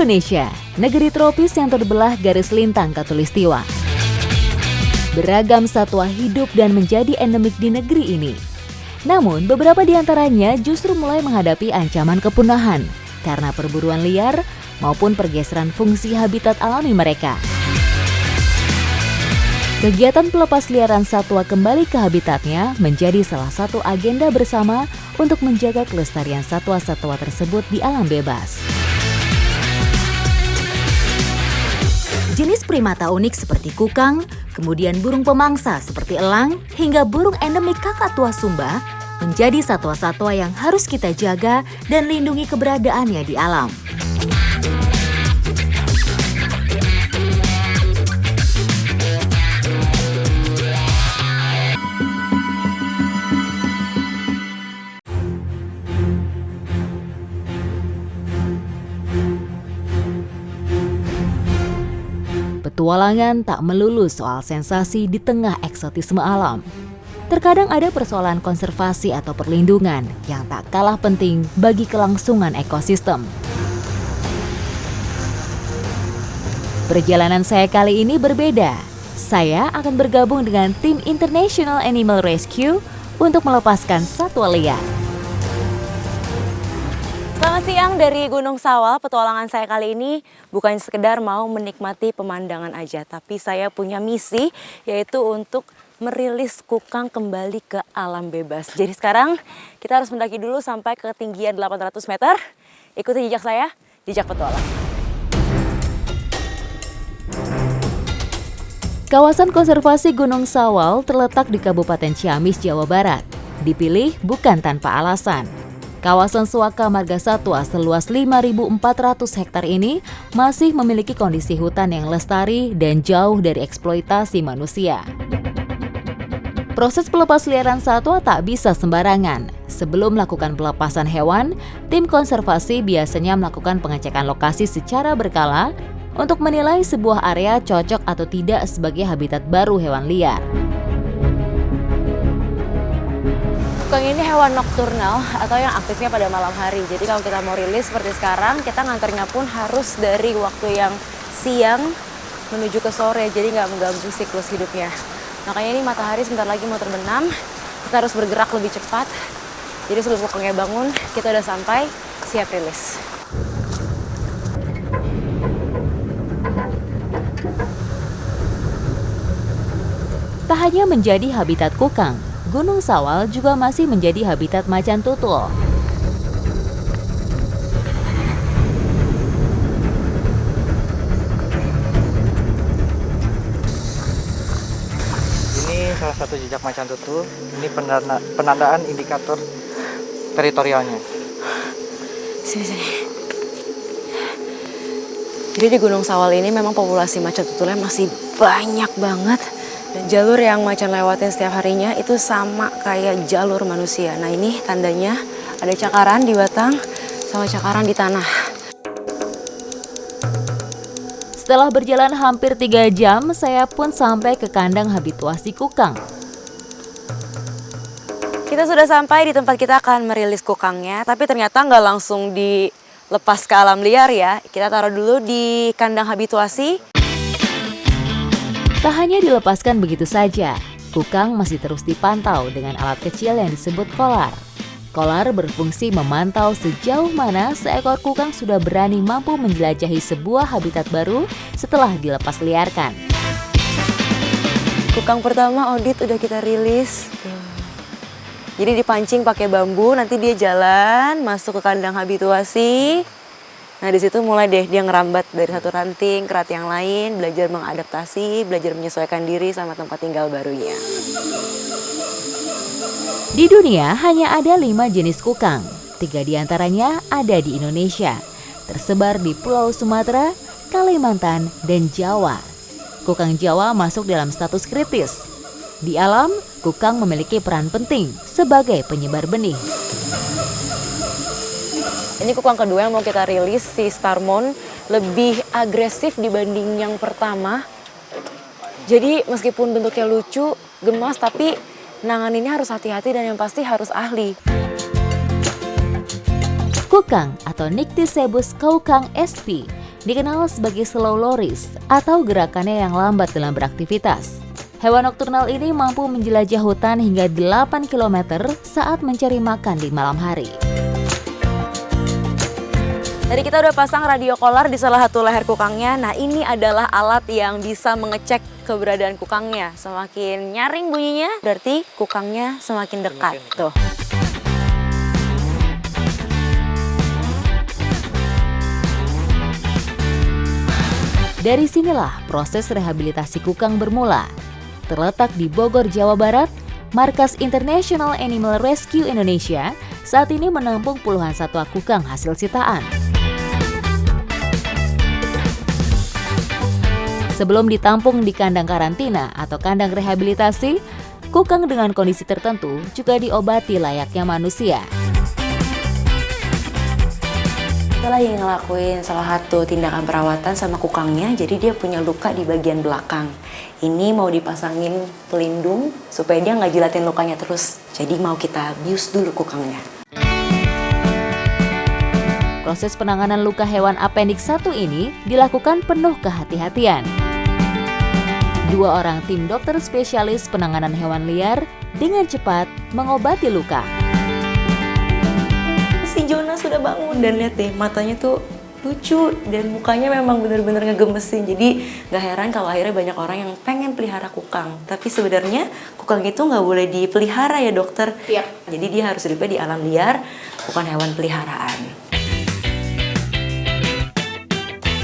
Indonesia, negeri tropis yang terbelah garis lintang khatulistiwa. Beragam satwa hidup dan menjadi endemik di negeri ini. Namun, beberapa di antaranya justru mulai menghadapi ancaman kepunahan karena perburuan liar maupun pergeseran fungsi habitat alami mereka. Kegiatan pelepas liaran satwa kembali ke habitatnya menjadi salah satu agenda bersama untuk menjaga kelestarian satwa-satwa tersebut di alam bebas. Jenis primata unik seperti kukang, kemudian burung pemangsa seperti elang, hingga burung endemik Kakatua Sumba menjadi satwa-satwa yang harus kita jaga dan lindungi keberadaannya di alam. Petualangan tak melulu soal sensasi di tengah eksotisme alam. Terkadang ada persoalan konservasi atau perlindungan yang tak kalah penting bagi kelangsungan ekosistem. Perjalanan saya kali ini berbeda. Saya akan bergabung dengan tim International Animal Rescue untuk melepaskan satwa liar. Selamat siang dari Gunung Sawal. Petualangan saya kali ini bukan sekedar mau menikmati pemandangan aja, tapi saya punya misi yaitu untuk merilis kukang kembali ke alam bebas. Jadi sekarang kita harus mendaki dulu sampai ke ketinggian 800 meter. Ikuti jejak saya, jejak petualang. Kawasan konservasi Gunung Sawal terletak di Kabupaten Ciamis, Jawa Barat. Dipilih bukan tanpa alasan. Kawasan Suaka Marga Satwa seluas 5.400 hektar ini masih memiliki kondisi hutan yang lestari dan jauh dari eksploitasi manusia. Proses pelepas liaran satwa tak bisa sembarangan. Sebelum melakukan pelepasan hewan, tim konservasi biasanya melakukan pengecekan lokasi secara berkala untuk menilai sebuah area cocok atau tidak sebagai habitat baru hewan liar. Kukang ini hewan nokturnal atau yang aktifnya pada malam hari. Jadi kalau kita mau rilis seperti sekarang, kita nganternya pun harus dari waktu yang siang menuju ke sore. Jadi nggak mengganggu siklus hidupnya. Makanya ini matahari sebentar lagi mau terbenam. Kita harus bergerak lebih cepat. Jadi sebelum kukangnya bangun, kita udah sampai siap rilis. Tak hanya menjadi habitat kukang, Gunung Sawal juga masih menjadi habitat macan tutul. Ini salah satu jejak macan tutul. Ini penandaan indikator teritorialnya. Sini. Jadi di Gunung Sawal ini memang populasi macan tutulnya masih banyak banget. Dan jalur yang macan lewatin setiap harinya itu sama kayak jalur manusia. Nah ini tandanya ada cakaran di batang sama cakaran di tanah. Setelah berjalan hampir 3 jam, saya pun sampai ke kandang habituasi kukang. Kita sudah sampai di tempat kita akan merilis kukangnya, tapi ternyata nggak langsung dilepas ke alam liar ya. Kita taruh dulu di kandang habituasi. Tak hanya dilepaskan begitu saja, kukang masih terus dipantau dengan alat kecil yang disebut kolar. Kolar berfungsi memantau sejauh mana seekor kukang sudah berani mampu menjelajahi sebuah habitat baru setelah dilepas liarkan. Kukang pertama audit udah kita rilis. Jadi dipancing pakai bambu, nanti dia jalan masuk ke kandang habituasi. Nah di situ mulai deh dia ngerambat dari satu ranting ke ranting yang lain, belajar mengadaptasi, belajar menyesuaikan diri sama tempat tinggal barunya. Di dunia hanya ada 5 jenis kukang, 3 diantaranya ada di Indonesia, tersebar di Pulau Sumatera, Kalimantan, dan Jawa. Kukang Jawa masuk dalam status kritis. Di alam, kukang memiliki peran penting sebagai penyebar benih. Ini kukang kedua yang mau kita rilis, si Starmon, lebih agresif dibanding yang pertama. Jadi meskipun bentuknya lucu, gemas, tapi nanganinnya harus hati-hati dan yang pasti harus ahli. Kukang atau Nycticebus kaukang sp dikenal sebagai slow loris atau gerakannya yang lambat dalam beraktivitas. Hewan nokturnal ini mampu menjelajah hutan hingga 8 km saat mencari makan di malam hari. Tadi kita udah pasang radio collar di salah satu leher kukangnya. Nah, ini adalah alat yang bisa mengecek keberadaan kukangnya. Semakin nyaring bunyinya, berarti kukangnya semakin dekat. Tuh. Dari sinilah proses rehabilitasi kukang bermula. Terletak di Bogor, Jawa Barat, markas International Animal Rescue Indonesia saat ini menampung puluhan satwa kukang hasil sitaan. Sebelum ditampung di kandang karantina atau kandang rehabilitasi, kukang dengan kondisi tertentu juga diobati layaknya manusia. Kita lagi ngelakuin salah satu tindakan perawatan sama kukangnya, jadi dia punya luka di bagian belakang. Ini mau dipasangin pelindung supaya dia nggak jilatin lukanya terus. Jadi mau kita bius dulu kukangnya. Proses penanganan luka hewan appendix 1 ini dilakukan penuh kehati-hatian. 2 orang tim dokter spesialis penanganan hewan liar dengan cepat mengobati luka. Si Jonah sudah bangun dan lihat deh, matanya tuh lucu dan mukanya memang benar-benar ngegemesin. Jadi nggak heran kalau akhirnya banyak orang yang pengen pelihara kukang. Tapi sebenarnya kukang itu nggak boleh dipelihara ya dokter. Iya. Jadi dia harus hidupnya di alam liar, bukan hewan peliharaan.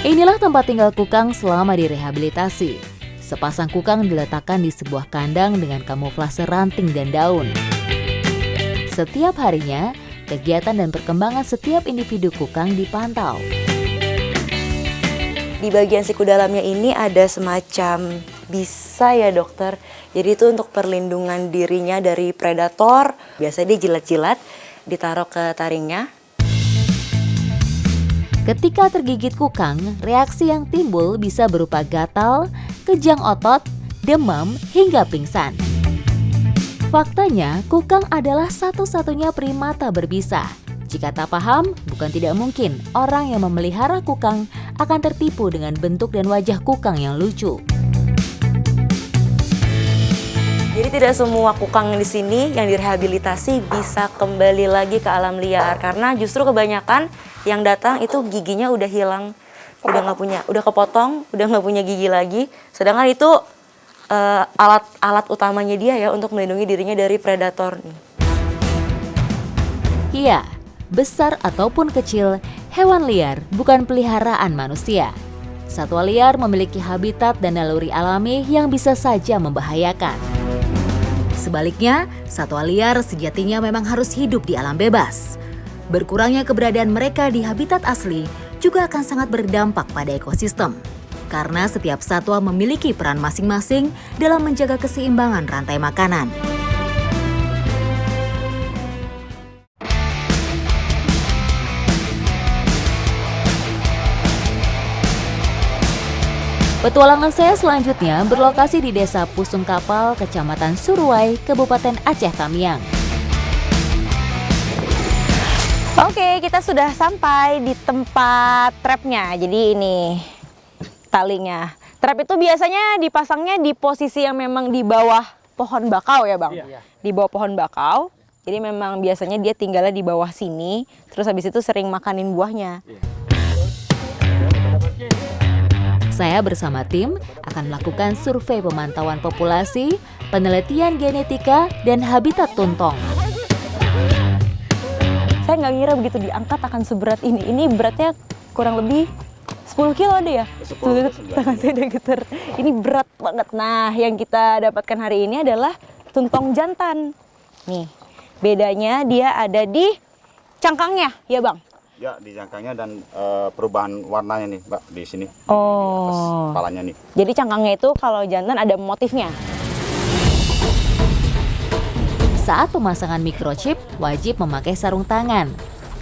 Inilah tempat tinggal kukang selama direhabilitasi. Sepasang kukang diletakkan di sebuah kandang dengan kamuflase ranting dan daun. Setiap harinya, kegiatan dan perkembangan setiap individu kukang dipantau. Di bagian siku dalamnya ini ada semacam bisa ya dokter. Jadi itu untuk perlindungan dirinya dari predator. Biasanya dia jilat-jilat, ditaruh ke taringnya. Ketika tergigit kukang, reaksi yang timbul bisa berupa gatal, kejang otot, demam, hingga pingsan. Faktanya, kukang adalah satu-satunya primata berbisa. Jika tak paham, bukan tidak mungkin orang yang memelihara kukang akan tertipu dengan bentuk dan wajah kukang yang lucu. Jadi tidak semua kukang di sini yang direhabilitasi bisa kembali lagi ke alam liar, karena justru kebanyakan yang datang itu giginya udah hilang, udah kepotong, udah nggak punya gigi lagi. Sedangkan itu alat utamanya dia ya untuk melindungi dirinya dari predator. Iya, besar ataupun kecil, hewan liar bukan peliharaan manusia. Satwa liar memiliki habitat dan naluri alami yang bisa saja membahayakan. Sebaliknya, satwa liar sejatinya memang harus hidup di alam bebas. Berkurangnya keberadaan mereka di habitat asli juga akan sangat berdampak pada ekosistem. Karena setiap satwa memiliki peran masing-masing dalam menjaga keseimbangan rantai makanan. Petualangan saya selanjutnya berlokasi di Desa Pusung Kapal, Kecamatan Suruwai, Kabupaten Aceh Tamiang. Oke, kita sudah sampai di tempat trapnya. Jadi ini talinya. Trap itu biasanya dipasangnya di posisi yang memang di bawah pohon bakau ya Bang? Iya. Di bawah pohon bakau. Jadi memang biasanya dia tinggalnya di bawah sini. Terus habis itu sering makanin buahnya. Iya. Saya bersama tim akan melakukan survei pemantauan populasi, penelitian genetika, dan habitat tuntong. Saya nggak ngira begitu diangkat akan seberat ini. Ini beratnya kurang lebih 10 kilo deh ya? 10 tangan saya udah getar. Ini berat banget. Nah, yang kita dapatkan hari ini adalah tuntong jantan. Nih, bedanya dia ada di cangkangnya, ya Bang? Ya, di cangkangnya dan perubahan warnanya nih, Mbak, di sini. Oh. Di atas kepalanya nih. Jadi cangkangnya itu kalau jantan ada motifnya. Saat pemasangan microchip, wajib memakai sarung tangan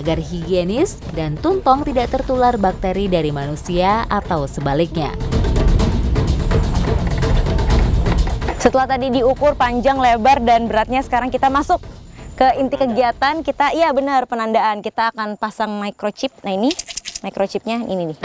agar higienis dan tuntong tidak tertular bakteri dari manusia atau sebaliknya. Setelah tadi diukur panjang, lebar, dan beratnya, sekarang kita masuk ke inti kegiatan kita. Iya benar, penandaan. Kita akan pasang microchip. Nah ini microchipnya ini nih.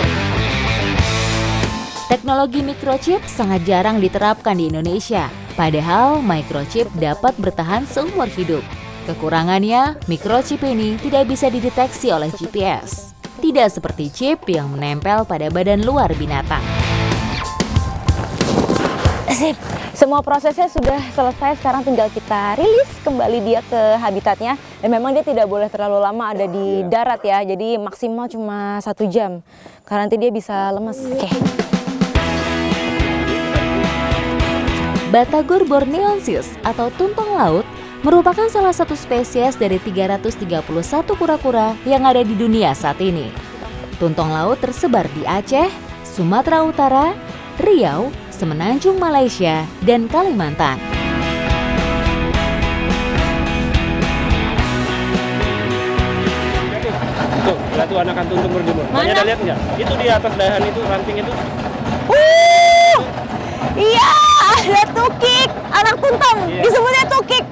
Teknologi microchip sangat jarang diterapkan di Indonesia, padahal microchip dapat bertahan seumur hidup. Kekurangannya, microchip ini tidak bisa dideteksi oleh GPS. Tidak seperti chip yang menempel pada badan luar binatang. Sip, semua prosesnya sudah selesai, sekarang tinggal kita rilis kembali dia ke habitatnya. Dan memang dia tidak boleh terlalu lama ada di darat ya, jadi maksimal cuma 1 jam. Karena nanti dia bisa lemes. Oke. Batagor borneensis atau tuntong laut merupakan salah satu spesies dari 331 kura-kura yang ada di dunia saat ini. Tuntong laut tersebar di Aceh, Sumatera Utara, Riau, Semenanjung Malaysia, dan Kalimantan. Tuh, lihat tuh anakan tuntung berjemur. Mana? Ada lihat nggak? Itu di atas dahan itu, ranting itu. Iya, ada tukik, anak tuntong, disebutnya tukik.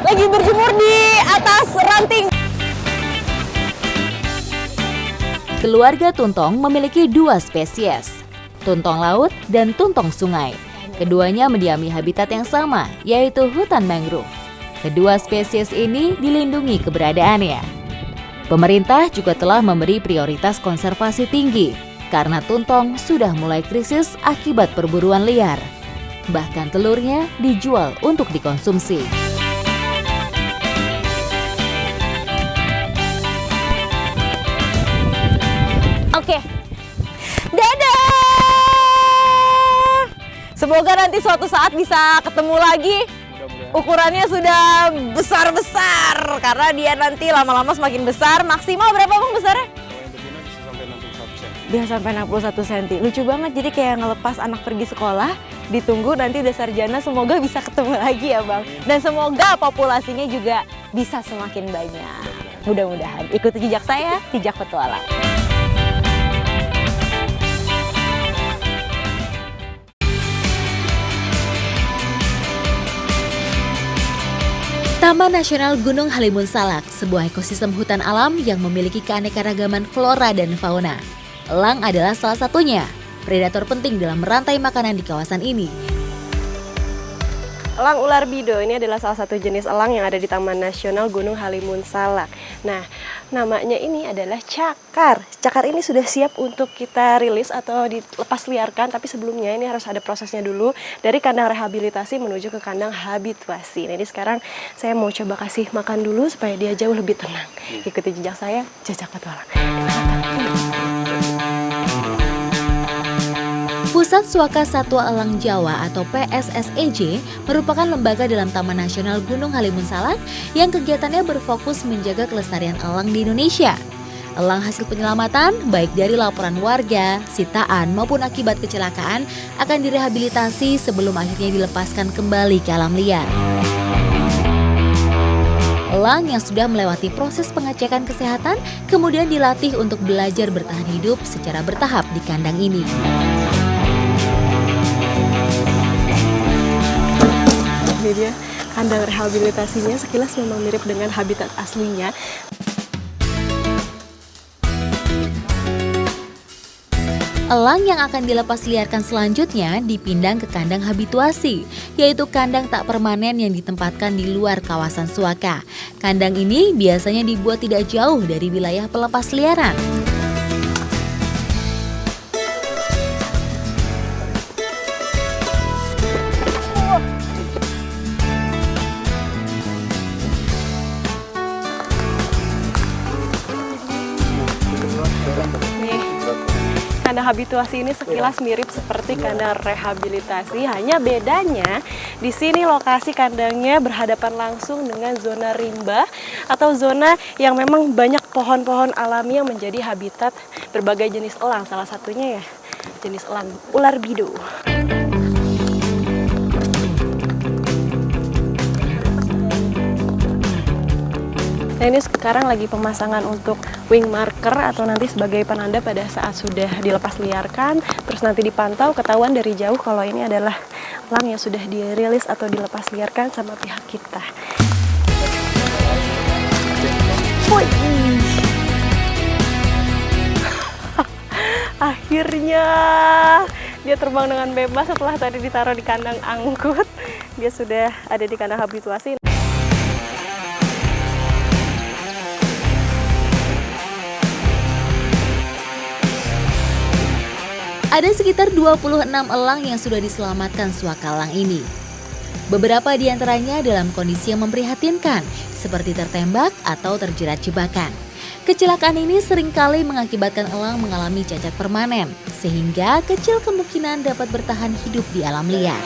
Lagi berjemur di atas ranting. Keluarga tuntong memiliki 2 spesies, tuntong laut dan tuntong sungai. Keduanya mendiami habitat yang sama, yaitu hutan mangrove. Kedua spesies ini dilindungi keberadaannya. Pemerintah juga telah memberi prioritas konservasi tinggi, karena tuntong sudah mulai krisis akibat perburuan liar. Bahkan telurnya dijual untuk dikonsumsi. Oke, dadah! Semoga nanti suatu saat bisa ketemu lagi. Ukurannya sudah besar-besar, karena dia nanti lama-lama semakin besar. Maksimal berapa bang besarnya? Bisa sampai 61 cm. Lucu banget, jadi kayak ngelepas anak pergi sekolah, ditunggu nanti udah sarjana, semoga bisa ketemu lagi ya bang. Dan semoga populasinya juga bisa semakin banyak. Mudah-mudahan. Ikuti jejak saya, Jejak Petualang. Taman Nasional Gunung Halimun Salak, sebuah ekosistem hutan alam yang memiliki keanekaragaman flora dan fauna. Elang adalah salah satunya, predator penting dalam rantai makanan di kawasan ini. Elang ular bido ini adalah salah satu jenis elang yang ada di Taman Nasional Gunung Halimun Salak. Nah, namanya ini adalah cakar. Cakar ini sudah siap untuk kita rilis atau dilepas liarkan, tapi sebelumnya ini harus ada prosesnya dulu dari kandang rehabilitasi menuju ke kandang habituasi. Nah, ini sekarang saya mau coba kasih makan dulu supaya dia jauh lebih tenang. Ikuti jejak saya, Jejak Petualang. Pusat Suaka Satwa Elang Jawa atau PSSEJ merupakan lembaga dalam Taman Nasional Gunung Halimun Salak yang kegiatannya berfokus menjaga kelestarian elang di Indonesia. Elang hasil penyelamatan, baik dari laporan warga, sitaan maupun akibat kecelakaan, akan direhabilitasi sebelum akhirnya dilepaskan kembali ke alam liar. Elang yang sudah melewati proses pengecekan kesehatan kemudian dilatih untuk belajar bertahan hidup secara bertahap di kandang ini. Ini dia kandang rehabilitasinya, sekilas memang mirip dengan habitat aslinya. Elang yang akan dilepas liarkan selanjutnya dipindang ke kandang habituasi, yaitu kandang tak permanen yang ditempatkan di luar kawasan suaka. Kandang ini biasanya dibuat tidak jauh dari wilayah pelepas liaran. Kandang habituasi ini sekilas mirip seperti kandang rehabilitasi, hanya bedanya di sini lokasi kandangnya berhadapan langsung dengan zona rimba atau zona yang memang banyak pohon-pohon alami yang menjadi habitat berbagai jenis elang, salah satunya ya jenis elang ular bido. Nah, ini sekarang lagi pemasangan untuk wing marker atau nanti sebagai penanda pada saat sudah dilepas liarkan, terus nanti dipantau ketahuan dari jauh kalau ini adalah elang yang sudah dirilis atau dilepas liarkan sama pihak kita. Akhirnya Dia terbang dengan bebas setelah tadi ditaruh di kandang angkut. Dia sudah ada di kandang habituasi. Ada sekitar 26 elang yang sudah diselamatkan suakalang ini. Beberapa di antaranya dalam kondisi yang memprihatinkan, seperti tertembak atau terjerat jebakan. Kecelakaan ini seringkali mengakibatkan elang mengalami cacat permanen, sehingga kecil kemungkinan dapat bertahan hidup di alam liar.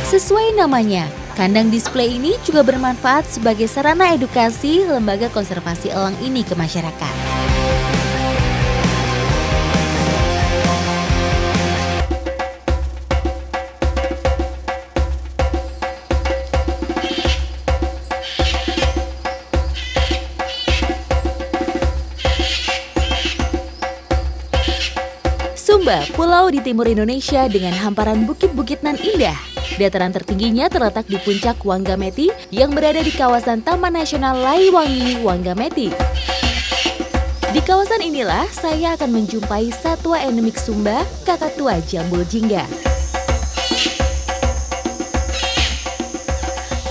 Sesuai namanya, kandang display ini juga bermanfaat sebagai sarana edukasi lembaga konservasi elang ini ke masyarakat. Sumba, pulau di timur Indonesia dengan hamparan bukit-bukit nan indah. Dataran tertingginya terletak di puncak Wanggameti yang berada di kawasan Taman Nasional Laiwangi Wanggameti. Di kawasan inilah saya akan menjumpai satwa endemik Sumba, kakatua jambul jingga.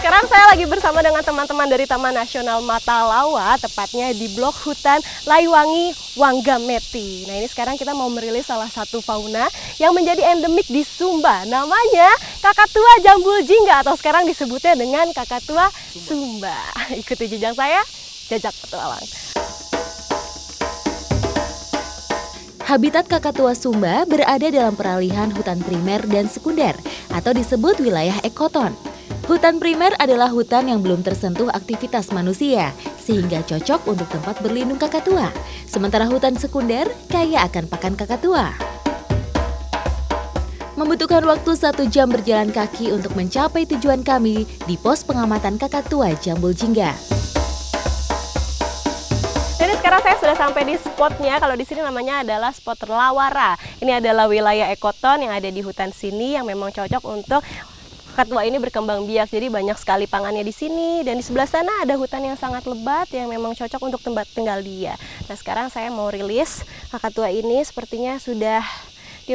Sekarang saya lagi bersama dengan teman-teman dari Taman Nasional Matalawa, tepatnya di blok hutan Laiwangi Wanggameti. Nah, ini sekarang kita mau merilis salah satu fauna yang menjadi endemik di Sumba. Namanya kakatua jambul jingga atau sekarang disebutnya dengan kakatua Sumba. Ikuti jejak saya, jejak petualang. Habitat kakatua Sumba berada dalam peralihan hutan primer dan sekunder atau disebut wilayah ekoton. Hutan primer adalah hutan yang belum tersentuh aktivitas manusia, sehingga cocok untuk tempat berlindung kakatua. Sementara hutan sekunder kaya akan pakan kakatua. Membutuhkan waktu 1 jam berjalan kaki untuk mencapai tujuan kami di pos pengamatan kakatua jambul jingga. Jadi sekarang saya sudah sampai di spotnya. Kalau di sini namanya adalah spot Lawara. Ini adalah wilayah ekoton yang ada di hutan sini yang memang cocok untuk kakatua ini berkembang biak, jadi banyak sekali pangannya di sini. Dan di sebelah sana ada hutan yang sangat lebat yang memang cocok untuk tempat tinggal dia. Nah, sekarang saya mau rilis kakatua ini. Sepertinya dia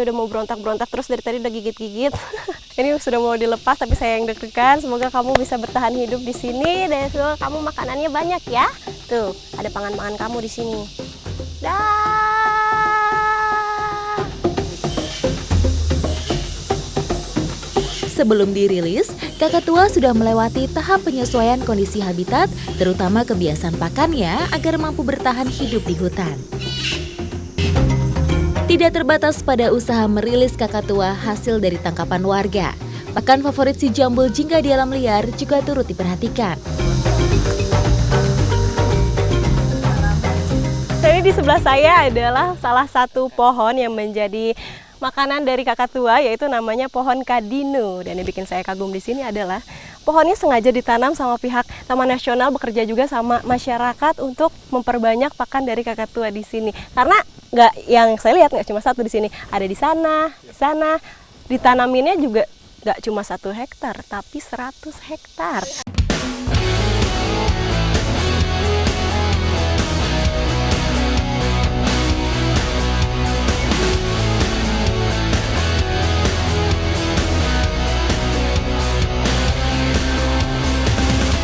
udah mau berontak-berontak terus dari tadi udah gigit-gigit. Ini sudah mau dilepas tapi saya yang deg-degan. Semoga kamu bisa bertahan hidup di sini dan semoga kamu makanannya banyak ya. Tuh, ada pangan-pangan kamu di sini. Dah. Sebelum dirilis, kakatua sudah melewati tahap penyesuaian kondisi habitat, terutama kebiasaan pakannya agar mampu bertahan hidup di hutan. Tidak terbatas pada usaha merilis kakatua hasil dari tangkapan warga. Pakan favorit si jambul jingga di alam liar juga turut diperhatikan. Jadi di sebelah saya adalah salah satu pohon yang menjadi makanan dari kakatua, yaitu namanya pohon kadinu. Dan yang bikin saya kagum di sini adalah pohonnya sengaja ditanam sama pihak Taman Nasional, bekerja juga sama masyarakat untuk memperbanyak pakan dari kakatua di sini. Karena yang saya lihat nggak cuma satu di sini, ada di sana, ditanaminnya juga nggak cuma 1 hektar, tapi 100 hektar.